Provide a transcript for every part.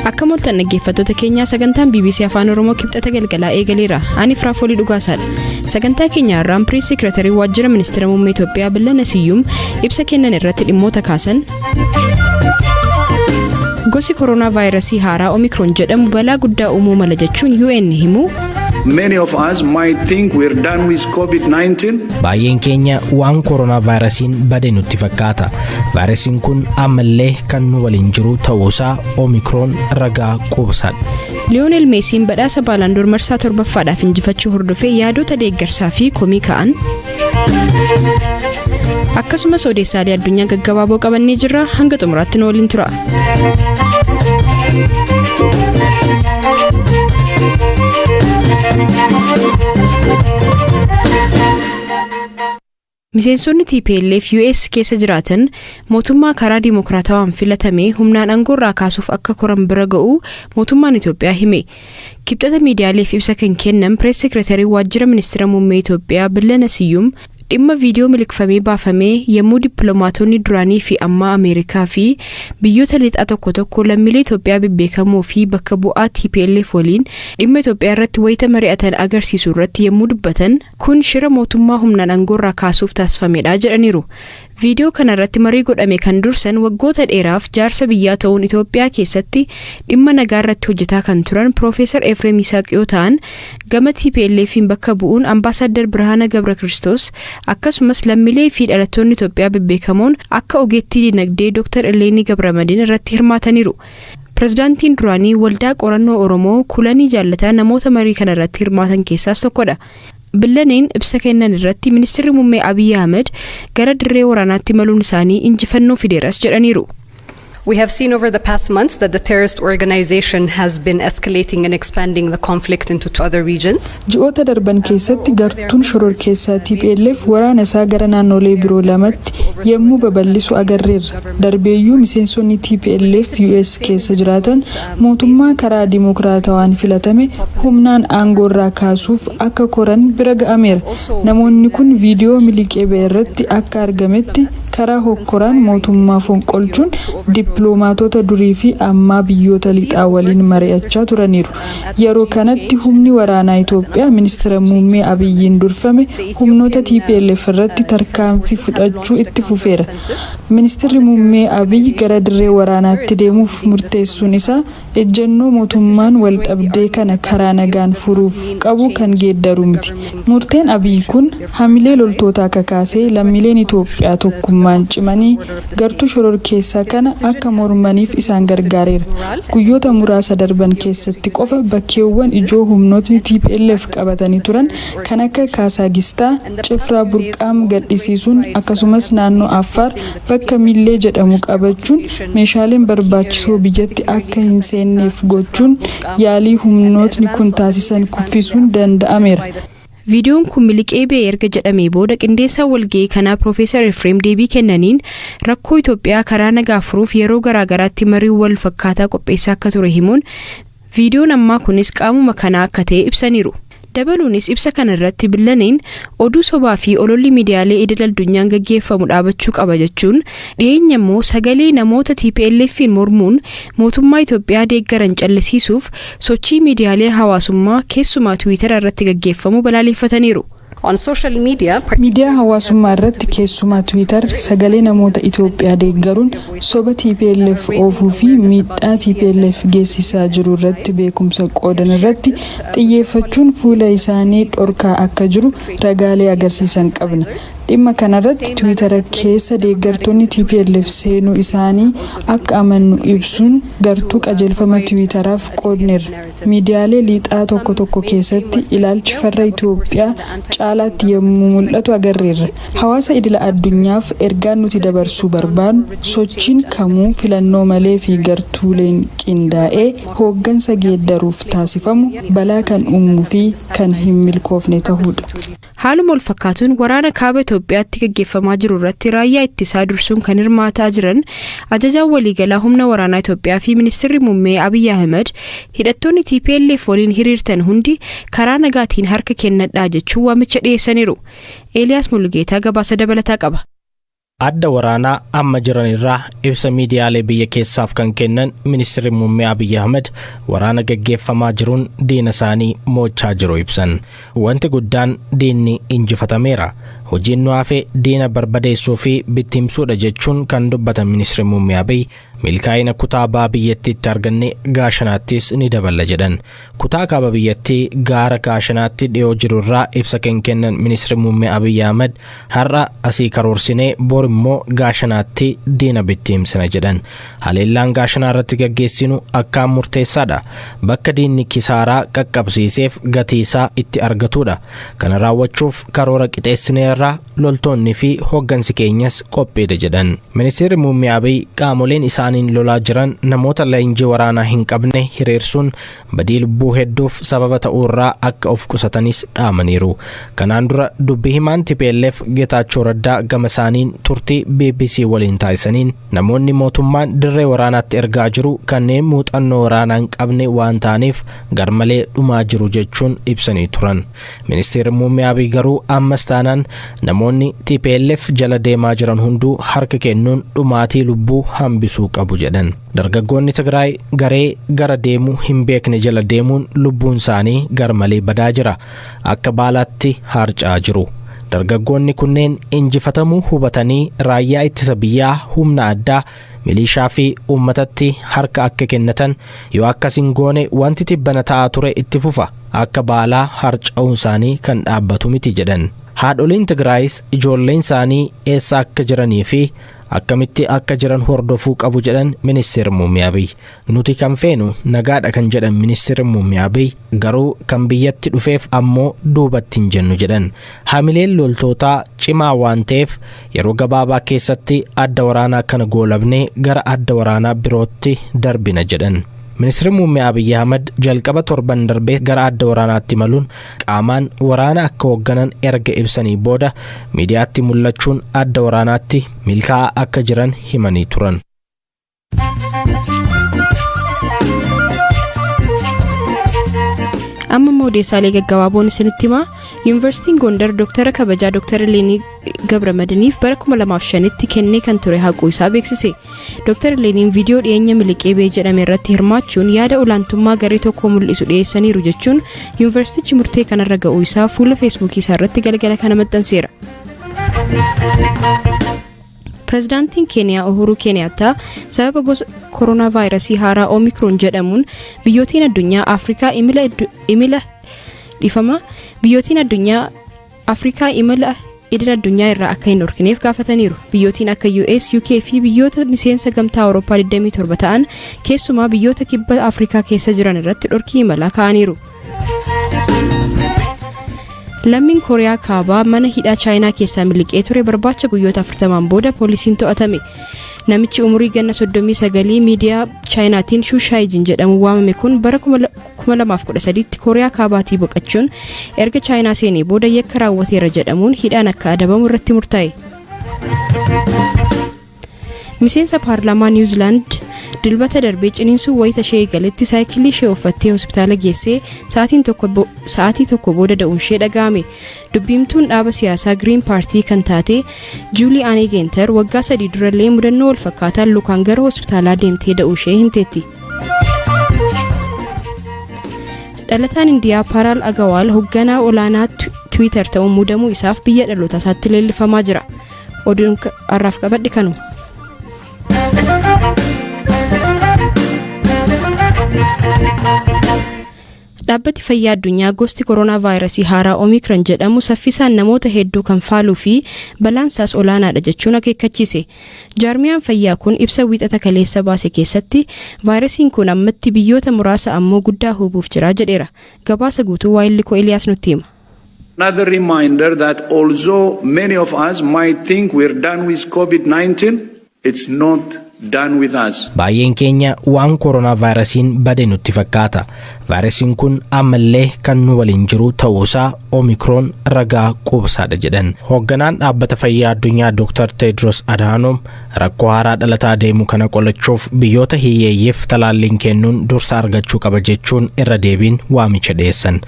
Akka moltan dhaggeeffattoota keenyaa sagantaan BBC Afaan Oromoo kibxata galgalaa eegaleera. Ani Firaafolii Dhugaasaadha. Sagantaa keenya irraan Pirees Seekiretarii Waajjira Ministeera Muummee Itoophiyaa Billana Siyyuum ibsa kennan irratti dhimmoota kaasan. Gosi koronaa vaayirasii haaraa Omicron jedhamu balaa guddaa uumuu mala jechuun UN himu. Many of us might think we're done with COVID-19. Baay'een keenya waan koronaa vaayirasiin bade nutti fakkaata. Vaayirasiin kun ammallee kan nu waliin jiru ta'uusaa Omicron ragaa quubsaadha. Lionel Meesiin badhaasa Baalan d'Or marsaa 7ffaadhaaf injifachuu hordofee yaadota deeggarsaa fi komii ka'an. Akkasumas odeessaalee addunyaa gaggabaaboo qabannee jirra. Hanga xumuraatti nu waliin tura. Miseensonni TPLF US keessa jiraatan mootummaa karaa dimokiraatawaan filatame humnaan aangoorraa kaasuuf akka koran bira ga'u mootummaan Itoophiyaa hime. Kibxata miidiyaaleef ibsa kan kennan Pirees Seekiretarii Waajjira Ministeera Muummee Itoophiyaa Billana Siyyuum dhimma viidiyoo miliqfamee baafamee yommuu dippiloomaatonni duraanii fi ammaa Ameerikaa fi biyyoota lixaa tokko lammiilee Itoophiyaa bebbeekamoo fi bakka bu'aa TPLF waliin dhimma Itoophiyaa irratti wayita mari'atan agarsiisu irratti yommuu dubbatan kun shira mootummaa humnaan aangoorraa kaasuuf taasifamedha jedhaniiru. Viidiyoo kana irratti marii godhame kan dursan waggoota dheeraaf jaarsa biyyaa ta'uun Itoophiyaa keessatti dhimma nagaa irratti hojjetaa kan turan Profeesar Efreem Isaaq yoo ta'an gama TPLF'n bakka bu'uun Ambaasaadder Birhaana Gabrakiristoos akkasumas lammiilee fi dhalattoonni Itoophiyaa bebbeekamoon akka ogeettii dinagdee Dr. Eleenii Gabramadiin irratti hirmaataniiru. Pirezidaantiin duraanii waldaa qorannoo Oromoo Kulanii Jaalataa namoota marii kana irratti hirmaatan keessaas tokkodha. Billaneen ibsa kennan irratti Ministeerri Muummee Abiy Ahmed gara dirree waraanaatti maluun isaanii injifannoo fideeras jedhaniiru. We have seen over the past months that the terrorist organization has been escalating and expanding the conflict into other regions. Ji'oota darban keessatti gartuun shororkeessaa TPLF waraana isaa gara naannolee biroo lamatti yommuu babal'isu agarreerra. Darbeeyyuu miseensonni TPLF US keessa jiraatan mootummaa karaa dimokiraatawaan filatame humnaan aangoorraa kaasuuf akka koran bira ga'ameera. Namoonni kun viidiyoo miliqee ba'e irratti akka argametti karaa hokkoraan mootummaa fonqolchuun dippiloomaatota durii fi ammaa biyyoota lixaa waliin mari'achaa turaniiru. Yeroo kanatti humni waraanaa Itoophiyaa Ministeera Muummee Abiyyiin durfame humnoota TPLF irratti tarkaanfii fudhachuu itti fufeera. Ministeerri Muummee Abiy gara dirree waraanaatti deemuuf murteessuun isaa ejjennoo mootummaan wal dhabdee kana karaa nagaan furuuf qabu kan geeddaru miti. Murteen Abiy kun hamilee loltootaa kakaasee lammiileen Itoophiyaa tokkummaan cimanii gartuu shororkeessaa kana akka mormaniif isaan gargaareera. Guyyoota muraasa darban keessatti qofa bakkeewwan ijoo humnootni TPLF qabatanii turan kan akka Kaasagistaa, Cifraa Burqaam gadhisiisuun akkasumas naannoo Affaar bakka Millee jedhamu qabachuun meeshaaleen barbaachisoo biyyatti akka hin seenneef gochuun yaalii humnootni kun taasisan kuffisuun danda'ameera. Viidiyoon kun miliqee ba'e erga jedhamee booda qindeessaa walga'ii kanaa Profeesar Efreem deebii kennaniin rakkoo Itoophiyaa karaa nagaa furuuf yeroo garaagaraatti marii wal fakkaataa qopheessaa akka ture himuun viidiyoon ammaa kunis qaamuma kanaa akka ta'e ibsaniiru. Dabaluunis ibsa kana irratti Billaneen oduu sobaa fi ololli miidiyaalee idil addunyaan gaggeeffamu dhaabachuu qaba jechuun dhiyeenya immoo sagalee namoota TPLF'n mormuun mootummaa Itoophiyaa deeggaran callisiisuuf sochii miidiyaalee hawaasummaa keessumaa Tiwiitara irratti gaggeeffamu balaaleffataniiru. On social media, miidiyaa hawaasummaa irratti keessumaa Twitter sagalee namoota Itoophiyaa deeggaruun soba TPLF oofuu fi miidhaa TPLF geessisaa jiru irratti beekumsa qoodan irratti xiyyeeffachuun fuula isaanii dhorkaa akka jiru ragaalee agarsiisan qabna. Dhimma kanarratti Twitter keessa deeggartoonni TPLF seenuu isaanii akka amannu ibsuun gartuu qajeelfama Twitteraaf qoodneerra. Miidiyaalee lixaa tokko keessatti ilaalchi farra Itoophiyaa caalaatti yommuu mul'atu agarreerra. Hawaasa idila addunyaaf ergaan nuti dabarsuu barbaannu sochiin kamuu filannoo malee fi gartuuleen qindaa'ee hooggansa geeddaruuf taasifamu balaa kan uumuu fi kan hin milkoofne ta'uudha. Haaluma wal fakkaatuun waraana kaaba Itoophiyaatti gaggeeffamaa jiru irratti raayyaa ittisaa dursuun kan hirmaataa jiran ajajaan waliigalaa humna waraanaa Itoophiyaa fi Ministeerri Muummee Abiy Ahmed hidhattoonni TPLF waliin hiriirtan hundi karaa nagaatiin harka kennadhaa jechuun waamicha dhiyeessaniiru. Eeliyaas Mullugeetaa gabaasa dabalataa qaba. Adda waraanaa amma jiran irraa ibsa miidiyaalee biyya keessaaf kan kennan Ministeerri Muummee Abiy Ahmed waraana gaggeeffamaa jiruun diina isaanii mo'achaa jiru ibsan. Wanti guddaan diinni injifatameera. Hojiin nu hafe diina barbadeessuu fi bittimsuudha jechuun kan dubbatan Ministeerri Muummee Abiy milkaa'ina kutaa baha biyyattiitti arganne gaashanaattis ni daballa jedhan. Kutaa kaaba biyyattii gaara gaashanaatti dhiyoo jiru irraa ibsa kan kennan Ministeerri Muummee Abiy Ahmed har'a asii karoorsinee bor immoo gaashanaatti diina bittimsina jedhan. Haleellaan gaashanaa irratti gaggeessinu akkaan murteessaadha. Bakka diinni kisaaraa qaqqabsiiseef gatii isaa itti argatudha. Kana raawwachuuf karoora qixeessineerra loltoonni fi hoggansi keenyas qophiidha jedhan. Ministeerri Muummee Abiy qaamoleen isaaniin lolaa jiran namoota leenjii waraanaa hin qabne hiriirsuun badii lubbuu hedduuf sababa ta'uurraa akka of qusatanis dhaamaniiru. Kanaan dura dubbii himaan TPLF Getaachoo Raddaa gama isaaniin turtii BBC waliin taasisaniin namoonni mootummaan dirree waraanaatti ergaa jiru kanneen muuxannoo waraanaa hin qabne waan ta'aniif garmalee dhumaa jiru jechuun ibsanii turan. Ministeerri Muummee Abiy garuu ammas taanaan namoonni TPLF jala deemaa jiran hunduu harka kennuun dhumaatii lubbuu hambisuu qabu jedhan. Dargaggoonni Tigraay garee gara deemuu hin beekne jala deemuun lubbuun isaanii garmalee badaa jira. Akka baalaatti harca'aa jiru. Dargaggoonni kunneen injifatamuu hubatanii raayyaa ittisa biyyaa humna addaa milishaa fi uummatatti harka akka kennatan yoo akkasiin goone wanti tibbana ta'aa ture itti fufa akka baalaa harca'uun isaanii kan dhaabbatu miti jedhan. Haadholiin Tigraayis ijoolleen isaanii eessa akka jiranii fi akkamitti akka jiran hordofuu qabu jedhan Ministeerri Muummee Abiy. Nuti kan feenu nagaadha kan jedhan Ministeerri Muummee Abiy garuu kan biyyatti dhufeef ammoo duubatti hin jennu jedhan. Hamileen loltootaa cimaa waan ta'eef yeroo gabaabaa keessatti adda waraanaa kana goolabnee gara adda waraanaa birootti darbina jedhan. Ministeerri Muummee Abiy Ahmed jalqaba torban darbee gara adda waraanaatti maluun qaamaan waraana akka hoogganan erga ibsanii booda miidiyaatti mul'achuun adda waraanaatti milkaa'aa akka jiran himanii turan. Amma moodesaalee gaggabaaboon isinitti himaa. Yuunivarsiitiin Gondar Dooktara kabajaa Dooktar Leenii Gabramadiniif bara 2005tti kennee kan ture haquu isaa beeksise. Dooktar Leeniin viidiyoo dhiyeenya miliqee bee jedhame irratti hirmaachuun yaada olaantummaa garee tokkoo mul'isu dhiyeessaniiru jechuun yuunivarsiitichi murtee kanarra ga'uu isaa fuula feesbuukii isaa irratti galgala kana maxxanseera. Pireezidaantiin Keeniyaa Uhuru Kenyaattaa sababa gosa koronaa vaayirasii haaraa Omikron jedhamuun biyyootiin addunyaa Afrikaa imala idil addunyaa irraa akka hin dhorkineef gaafataniiru. Biyyootiin akka US, UK fi biyyoota miseensa gamtaa Awurooppaa 27 ta'an keessumaa biyyoota kibba Afrikaa keessa jiran irratti dhorkii imalaa kaa'aniiru. Lammiin Kooriyaa Kaabaa mana hidhaa Chaayinaa keessaa miliqee ture barbaacha guyyoota 40 booda poolisiin to'atame. Namichi umurii ganna 39 miidiyaa Chaayinaatiin Shu Shaijin jedhamu waamame kun bara 2013tti Kooriyaa Kaabaatii boqachuun erga Chaayinaa seenee booda yakka raawwateera jedhamuun hidhaan akka adabamu irratti murtaa'e. Miseensa paarlaamaa Niwuziilaand dilbata darbee ciniinsuu wayita ishee eegaletti saayikilii ishee uffattee hospitaala geessee sa'aatii tokko booda da'uun ishee dhaga'ame. Dubbiimtuun dhaaba siyaasaa Green Party kan taate Julie Anne Genter waggaa 3 durallee mudannoo wal fakkaataan lukaan gara hospitaalaa deemtee da'uu ishee himteetti. Dhalataan Indiyaa Paral Agawal hoogganaa olaanaa Twitter ta'uun muudamuu isaaf biyya dhaloota isaatti leellifamaa jira. Oduun har'aaf qabadhe kanuma. Dhaabbati fayyaa addunyaa gosti koronaa vaayirasii haaraa Omikron jedhamu saffisaan namoota hedduu kan faaluu fi balaansaas olaanaadha jechuun akeekkachiise. Jaarmiyaan fayyaa kun ibsa wiixata kaleessa baase keessatti vaayirasiin kun ammatti biyyoota muraasa ammoo guddaa hubuuf jira jedheera. Gabaasa guutuu waa'illi koo Eliyaas nutti hima. Another reminder that although many of us might think we're done with COVID-19, it's not done with us. Baay'een keenya waan koronaa vaayirasiin bade nutti fakkaata. Vaayirasiin kun ammallee kan nu waliin jiru ta'uusaa Omikron ragaa quubsaadha jedhan. Hoogganaan dhaabbata fayyaa addunyaa Dr. Tedros Adhanom rakkoo haaraa dhalataa deemu kana qolachuuf biyyoota hiyyeeyyiif talaalliin kennuun dursa argachuu qaba jechuun irra deebiin waamicha dhiyeessan.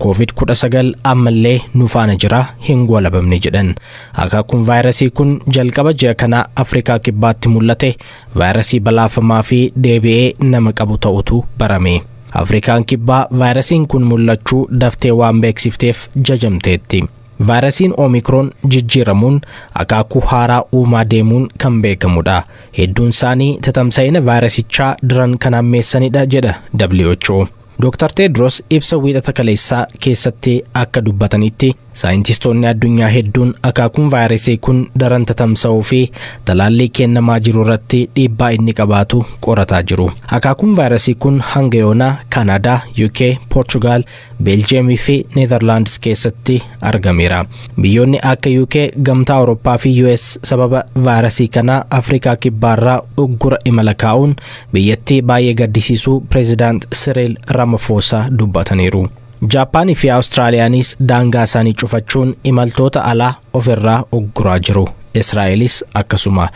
COVID-19 ammallee nu faana jira hin golabamne jedhan. Akaakuun vaayirasii kun jalqaba ji'a kana Afrikaa kibbaatti mul'ate vaayirasii balaafamaa fi deebi'ee nama qabu ta'utu barame. Afrikaan kibbaa vaayirasiin kun mul'achuu daftee waan beeksifteef jajamteetti. Vaayirasiin Omicron jijjiiramuun akaakuu haaraa uumaa deemuun kan beekamudha. Hedduun isaanii tatamsa'ina vaayirasichaa daran kan hammeessanidha jedha WHO. Dr. Tedros ibsa wiixata kaleessaa keessatti akka dubbatanitti saayintistoonni addunyaa hedduun akaakuun vaayirasii kun daran tatamsa'uu fi talaallii kennamaa jiru irratti dhiibbaa inni qabaatu qorataa jiru. Akaakuun vaayirasii kun hanga yoonaa Kanaadaa, UK, Portugal, Belgium fi Netherlands keessatti argameera. Biyyoonni akka UK, Gamtaa Awurooppaa fi US sababa vaayirasii kanaa Afrikaa kibbaarraa uggura imala kaa'uun biyyattii baay'ee gaddisiisuu President Cyril Ramaphosa dubbataniiru. Jaappaanii fi Awustiraaliyaanis daangaa isaanii cufachuun imaltoota alaa ofirraa ugguraa jiru. Israa'elis akkasuma.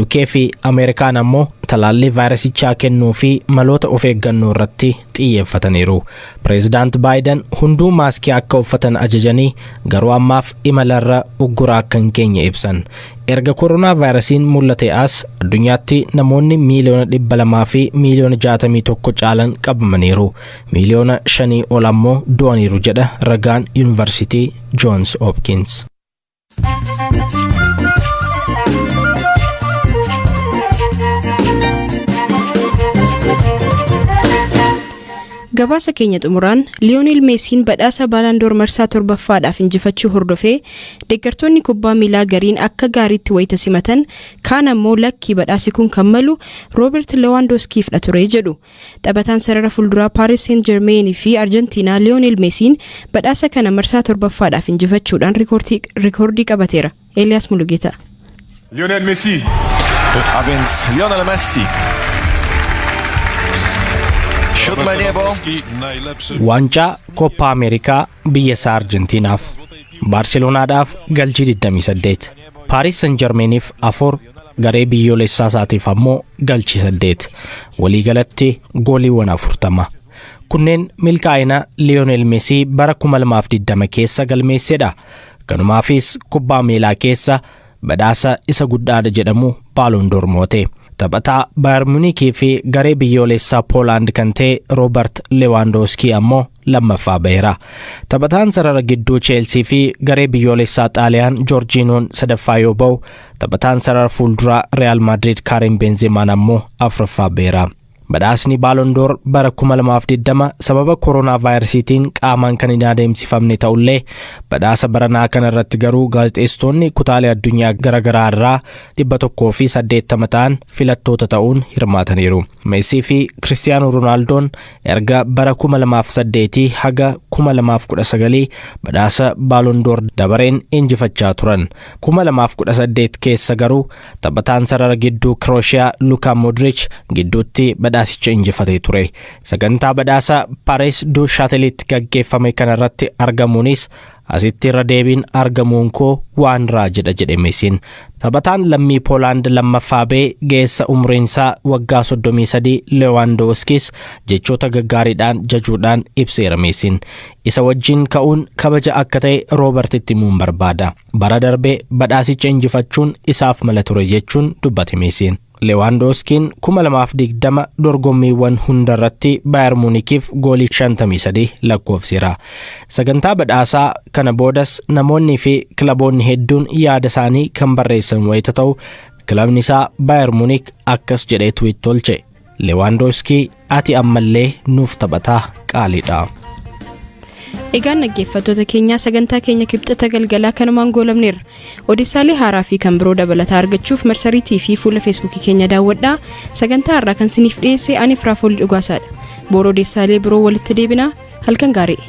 UK fi Ameerikaan ammoo talaallii vaayirasichaa kennuu fi maloota of eeggannoo irratti xiyyeeffataniiru. President Biden hunduu maaskii akka uffatan ajajanii garuu ammaaf imalarra ugguraa akka hin keenye ibsan. Erga koronaa vaayirasiin mul'ate as addunyaatti namoonni miiliyoona 200 fi miiliyoona 61 caalan qabamaniiru. Miiliyoona 5 ol ammoo du'aniiru jedha ragaan Yuunivarsiitii Johns Hopkins. Gabaasa keenya xumuraan Lionel Messiin badhaasa Ballon d'Or marsaa 7ffaadhaaf injifachuu hordofee deeggartoonni kubbaa miilaa gariin akka gaariitti wayita simatan kaan ammoo lakkii badhaasi kun kan malu Robert Lewandowskiifdha ture jedhu. Taphataan sarara fuulduraa Paris Saint-Germain fi Argentina Lionel Messiin badhaasa kana marsaa 7ffaadhaaf injifachuudhaan rikoordii qabateera. Elias Mulugeta. Lionel Messi. Lionel Messi. Waancaa Koppaa Ameerikaa biyya isaa Arjentiinaaf, Baarselonaadhaaf galchii 28, Paaris Saint-Germainiif 4, garee biyyoolessaa isaatiif ammoo galchii 8, waliigalatti gooliiwwan 40. Kunneen milkaa'ina Lionel Messi bara 2020 keessa galmeessedha. Kanumaafis kubbaa miilaa keessa badhaasa isa guddaadha jedhamu Ballon d'Or moote. Taphataa Bayern Munich fi garee biyyoolessaa Poland kan ta'e Robert Lewandowski ammoo lammaffaa baheera. Taphataan sarara gidduu Chelsea fi garee biyyoolessaa Xaaliyaan Jorginhoon sadaffaa yoo ba'u, taphataan sarara fuulduraa Real Madrid Karim Benzema ammoo afuraffaa baheera. Badhaasni Ballon d'Or bara 2020 sababa koronaa vaayirasiitiin qaamaan kan hin adeemsifamne ta'ullee badhaasa baranaa kana irratti garuu gaazexeessitoonni kutaalee addunyaa garaagaraa irraa 180 ta'an filattoota ta'uun hirmaataniiru. Messi fi Cristiano Ronaldoon erga bara 2008 haga 2019 badhaasa Ballon d'Or dabareen injifachaa turan. 2018 keessa garuu taphataan sarara gidduu Croatia Luka Modric gidduutti badhaasicha injifatee ture. Sagantaa badhaasa Paris du Châtelet gaggeeffame kanarratti argamuunis asitti irra deebiin argamuun koo waan raajidha jedhe Messiin. Taphataan lammii Poland lammaffaa ba'e geessa umriinsaa waggaa 33 Lewandowskis jechoota gaggaariidhaan jajuudhaan ibseera Messiin. Isa wajjin ka'uun kabaja akka ta'e Robertitti himuun barbaada. Bara darbee badhaasicha injifachuun isaaf mala ture jechuun dubbate Messiin. Lewandowskiin 2020 dorgommiiwwan hundarratti Bayern Munichiif goolii 53 lakkoofseera. Sagantaa badhaasaa kana boodas namoonni fi kilaboonni hedduun yaada isaanii kan barreessan wayita ta'u, kilabni isaa Bayern Munich akkas jedhee tweet tolche. Lewandowski ati ammallee nuuf taphataa qaaliidha. Egaan dhaggeeffattoota keenya sagantaa keenya kibxata galgalaa kanumaan goolabneerra. Odeessaalee haaraa fi kan biroo dabalataa argachuuf marsariitii fi fuula feesbuukii keenya daawwadhaa. Sagantaa har'aa kan isiniif dhiyeesse ani Firaafoolii Dhugaasaadha. Boru odeessaalee biroo walitti deebinaa halkan gaarii.